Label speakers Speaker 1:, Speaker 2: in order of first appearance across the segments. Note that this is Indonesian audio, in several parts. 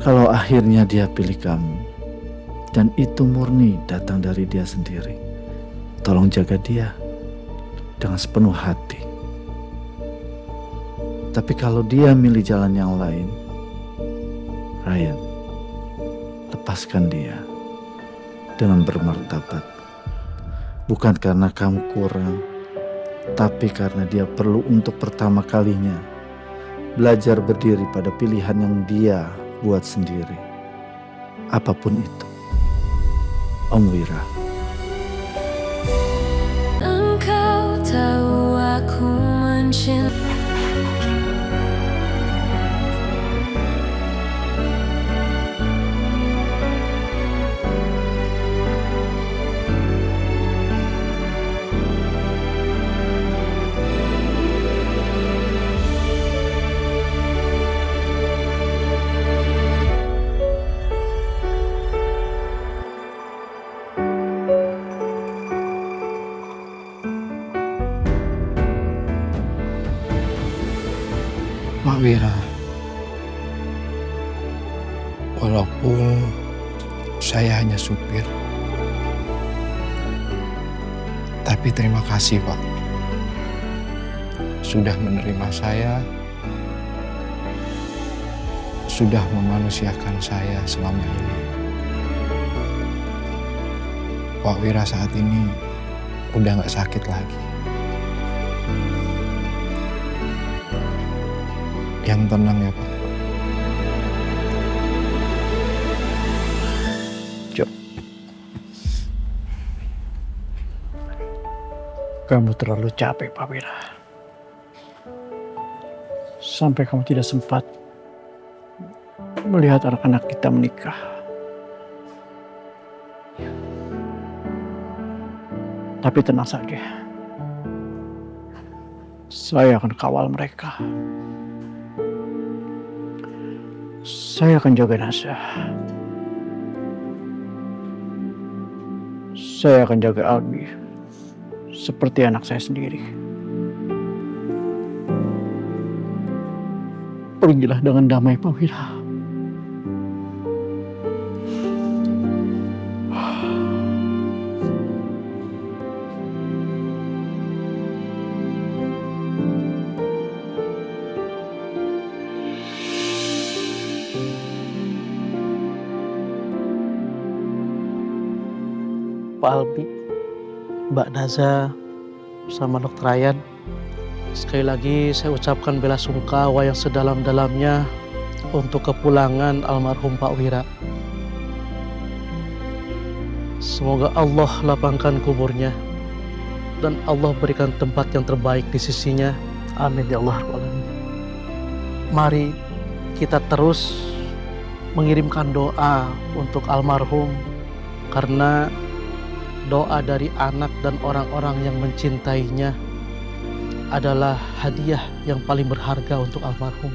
Speaker 1: Kalau akhirnya dia pilih kamu, dan itu murni datang dari dia sendiri, tolong jaga dia dengan sepenuh hati. Tapi kalau dia milih jalan yang lain, Ryan, lepaskan dia dengan bermartabat. Bukan karena kamu kurang, tapi karena dia perlu untuk pertama kalinya belajar berdiri pada pilihan yang dia buat sendiri. Apapun itu. Om Wira.
Speaker 2: Engkau tahu aku mencintai.
Speaker 3: Pak Wira, walaupun saya hanya supir, tapi terima kasih Pak. Sudah menerima saya, sudah memanusiakan saya selama ini. Pak Wira saat ini udah gak sakit lagi. Yang tenang ya Pak.
Speaker 4: Jo, kamu terlalu capek Pak Wira. Sampai kamu tidak sempat melihat anak-anak kita menikah. Tapi tenang saja. Saya akan kawal mereka. Saya akan jaga Nasa. Saya akan jaga Albi seperti anak saya sendiri. Pergilah dengan damai Pak Wira.
Speaker 5: Pak Albi, Mbak Naza, sama Dr. Ryan. Sekali lagi saya ucapkan bela sungkawa yang sedalam-dalamnya untuk kepulangan almarhum Pak Wira. Semoga Allah lapangkan kuburnya dan Allah berikan tempat yang terbaik di sisinya. Amin ya Allah. Mari kita terus mengirimkan doa untuk almarhum, karena doa dari anak dan orang-orang yang mencintainya adalah hadiah yang paling berharga untuk almarhum.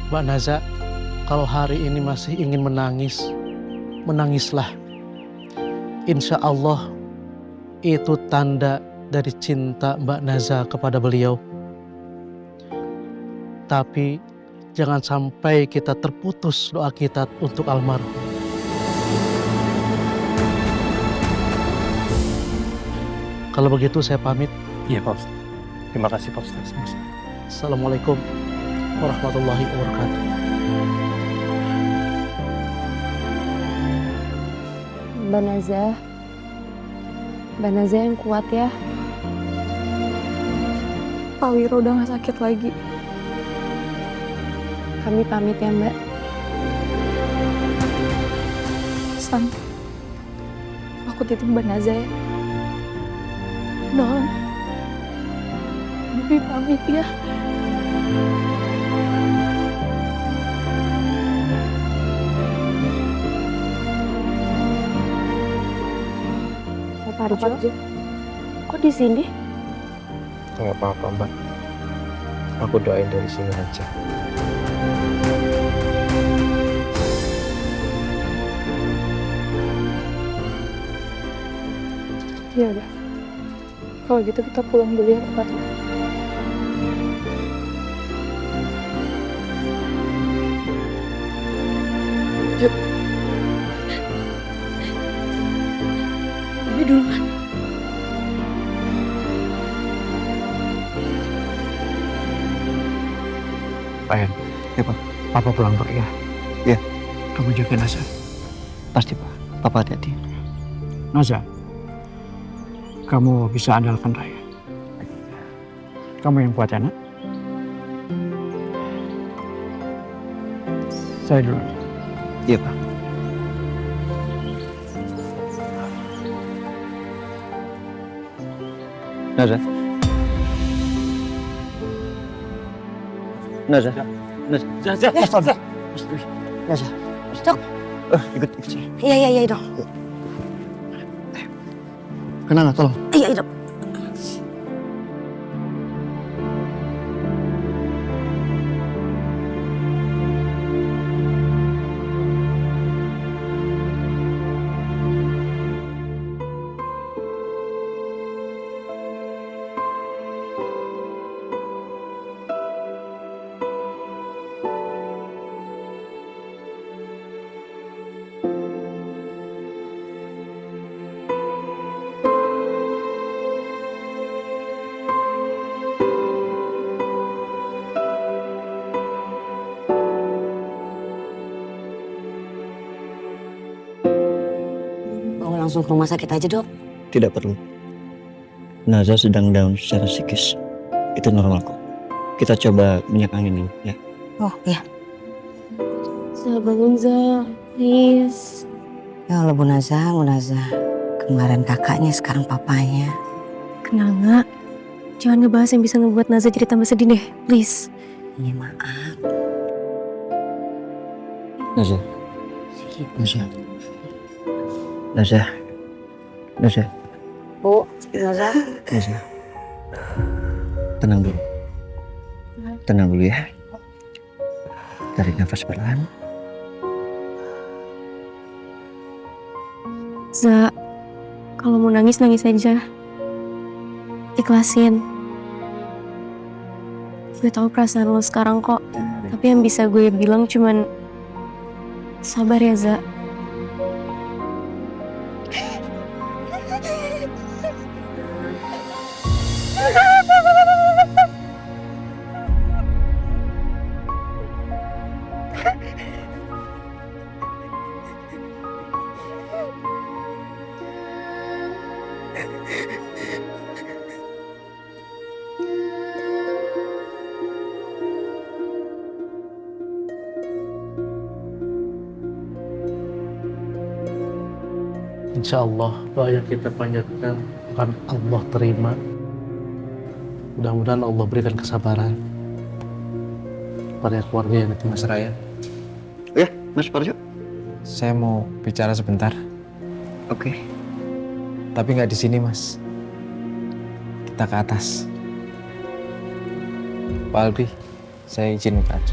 Speaker 5: Mbak Naza, kalau hari ini masih ingin menangis, menangislah. Insya Allah itu tanda dari cinta Mbak Naza kepada beliau. Tapi jangan sampai kita terputus doa kita untuk almarhum. Kalau begitu saya pamit.
Speaker 4: Iya Pak Ustaz. Terima kasih Pak Ustaz.
Speaker 5: Assalamualaikum warahmatullahi wabarakatuh.
Speaker 6: Mbak Naza yang kuat ya. Pak Wiro udah gak sakit lagi. Kami pamit ya Mbak. Sang, aku titip Mbak Naza ya. Non, Bibi pamit ya. Pak Arjo, kok di sini?
Speaker 3: Nggak apa-apa Mbak. Aku doain dari sini aja.
Speaker 6: Ya udah. Kalau gitu kita pulang dulu ya Pak. Lebih duluan.
Speaker 4: Ryan, ya Pak. Papa pulang Pak ya.
Speaker 7: Iya.
Speaker 4: Kamu jaga Naza.
Speaker 7: Pasti Pak. Papa hati-hati.
Speaker 4: Naza, kamu bisa andalkan Ryan. Kamu yang kuat ya, nak? Saya dulu.
Speaker 7: Iya Pak. Naza. Naza. Naza. Naza. Naza.
Speaker 8: Dok.
Speaker 7: Ikut saya.
Speaker 8: Iya dok.
Speaker 7: Kenapa tolong?
Speaker 8: Iya dok. Bawa langsung ke rumah sakit aja dok.
Speaker 7: Tidak perlu. Naza sedang down secara psikis. Itu normal kok. Kita coba minyak angin dulu ya.
Speaker 8: Oh iya.
Speaker 6: Za, bangun Za, please.
Speaker 8: Ya Allah Bu Naza. Kemarin kakaknya, sekarang papanya.
Speaker 6: Kenal nggak? Jangan ngebahas yang bisa ngebuat Naza jadi tambah sedih deh, please.
Speaker 8: Iya maaf.
Speaker 7: Naza. Naza. Naza. Naza.
Speaker 8: Bu, Naza.
Speaker 7: Naza. Tenang dulu. Tenang dulu ya. Tarik nafas perlahan.
Speaker 6: Za, kalau mau nangis aja. Ikhlasin. Gue tahu perasaan lo sekarang kok. Tapi yang bisa gue bilang cuman sabar ya Za.
Speaker 5: Insya Allah doa yang kita panjatkan akan Allah terima. Mudah-mudahan Allah berikan kesabaran pada keluarga yang nanti Mas Ryan.
Speaker 7: Ya, Mas Parjo.
Speaker 3: Saya mau bicara sebentar,
Speaker 7: Oke.
Speaker 3: tapi nggak di sini Mas. Kita ke atas. Pak Albi, saya izin ke atas.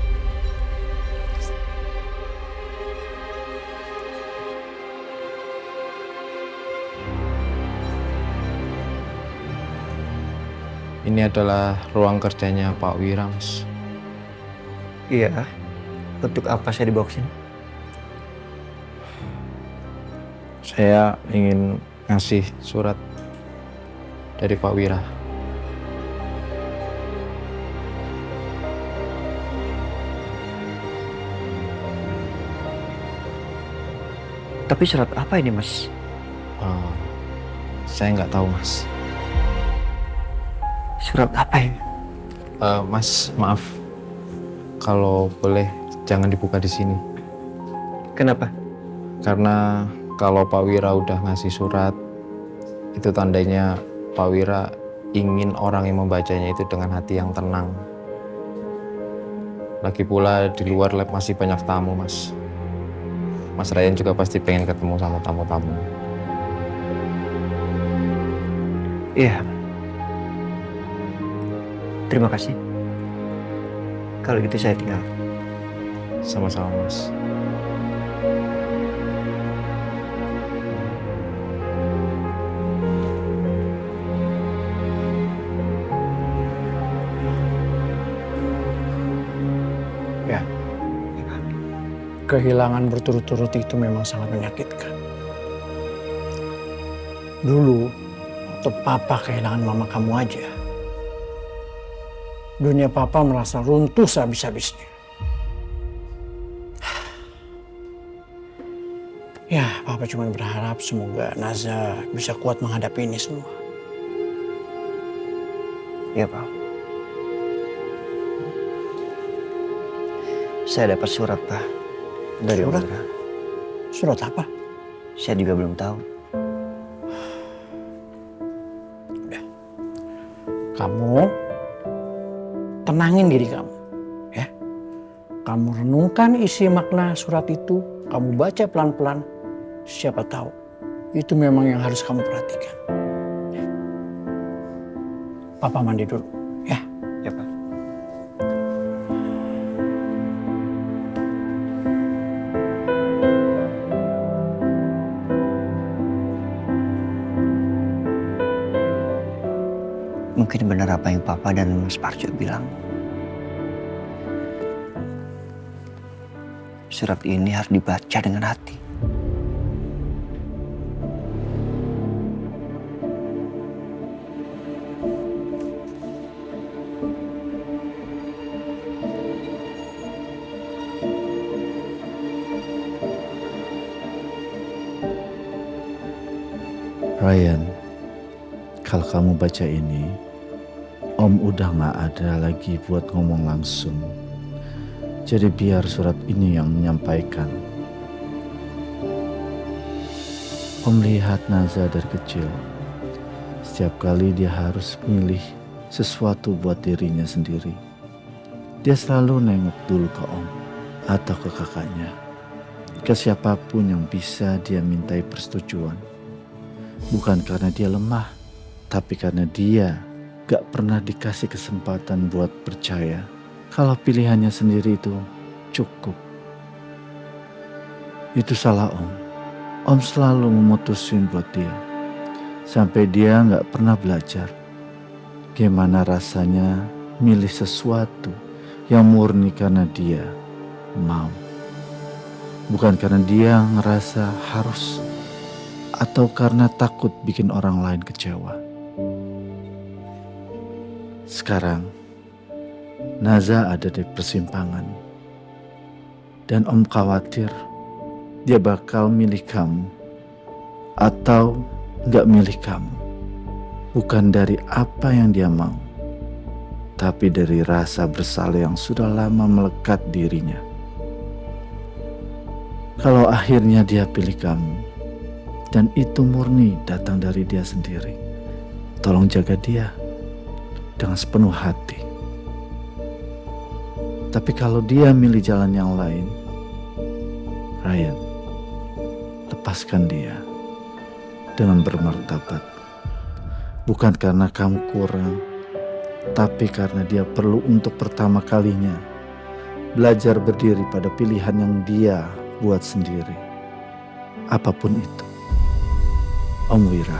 Speaker 3: Ini adalah ruang kerjanya Pak Wira, Mas.
Speaker 7: Iya. Untuk apa saya dibawa ke sini?
Speaker 3: Saya ingin ngasih surat dari Pak Wira.
Speaker 7: Tapi surat apa ini, Mas?
Speaker 3: Saya nggak tahu, Mas.
Speaker 7: Surat apa ini?
Speaker 3: Mas, maaf. Kalau boleh, jangan dibuka di sini.
Speaker 7: Kenapa?
Speaker 3: Karena kalau Pak Wira udah ngasih surat, itu tandanya Pak Wira ingin orang yang membacanya itu dengan hati yang tenang. Lagi pula di luar lab masih banyak tamu, Mas. Mas Ryan juga pasti pengen ketemu sama tamu-tamu.
Speaker 7: Iya. Terima kasih. Kalau gitu saya tinggal.
Speaker 3: Sama-sama, Mas.
Speaker 7: Ya.
Speaker 4: kehilangan berturut-turut itu memang sangat menyakitkan. Dulu, waktu papa kehilangan mama kamu aja, dunia papa merasa runtuh sehabis-habisnya. Ya, papa cuma berharap semoga Naza bisa kuat menghadapi ini semua.
Speaker 7: Iya, Pak. Saya dapat surat, Pak. Dari Om
Speaker 4: Surat?
Speaker 7: Wira.
Speaker 4: Surat apa?
Speaker 7: Saya juga belum tahu.
Speaker 4: Kamu tenangin diri kamu, ya. Kamu renungkan isi makna surat itu, kamu baca pelan-pelan. Siapa tahu itu memang yang harus kamu perhatikan. Ya. Papa mandi dulu, ya.
Speaker 7: Ya, Pak. Mungkin benar apa yang Papa dan Mas Parjo bilang. Surat ini harus dibaca dengan hati.
Speaker 1: Ryan, kalau kamu baca ini, Om udah gak ada lagi buat ngomong langsung. Jadi biar surat ini yang menyampaikan. Om lihat Naza dari kecil. Setiap kali dia harus milih sesuatu buat dirinya sendiri, dia selalu nengok dulu ke Om atau ke kakaknya. Ke siapapun yang bisa dia mintai persetujuan. Bukan karena dia lemah, tapi karena dia gak pernah dikasih kesempatan buat percaya kalau pilihannya sendiri itu cukup. Itu salah Om. Om selalu memutusin buat dia. Sampai dia gak pernah belajar gimana rasanya milih sesuatu yang murni karena dia mau. Bukan karena dia ngerasa harus atau karena takut bikin orang lain kecewa. Sekarang, Naza ada di persimpangan. Dan Om khawatir dia bakal milih kamu atau gak milih kamu. Bukan dari apa yang dia mau, tapi dari rasa bersalah yang sudah lama melekat dirinya. Kalau akhirnya dia pilih kamu, dan itu murni datang dari dia sendiri, tolong jaga dia dengan sepenuh hati. Tapi kalau dia milih jalan yang lain, Ryan, lepaskan dia dengan bermartabat. Bukan karena kamu kurang, tapi karena dia perlu untuk pertama kalinya belajar berdiri pada pilihan yang dia buat sendiri. Apapun itu. Om Wira.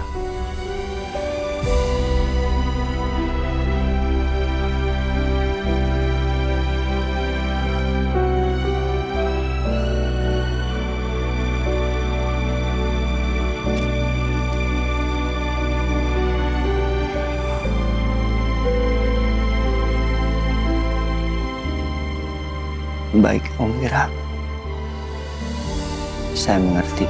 Speaker 7: Baik, Om Wira. Saya mengerti.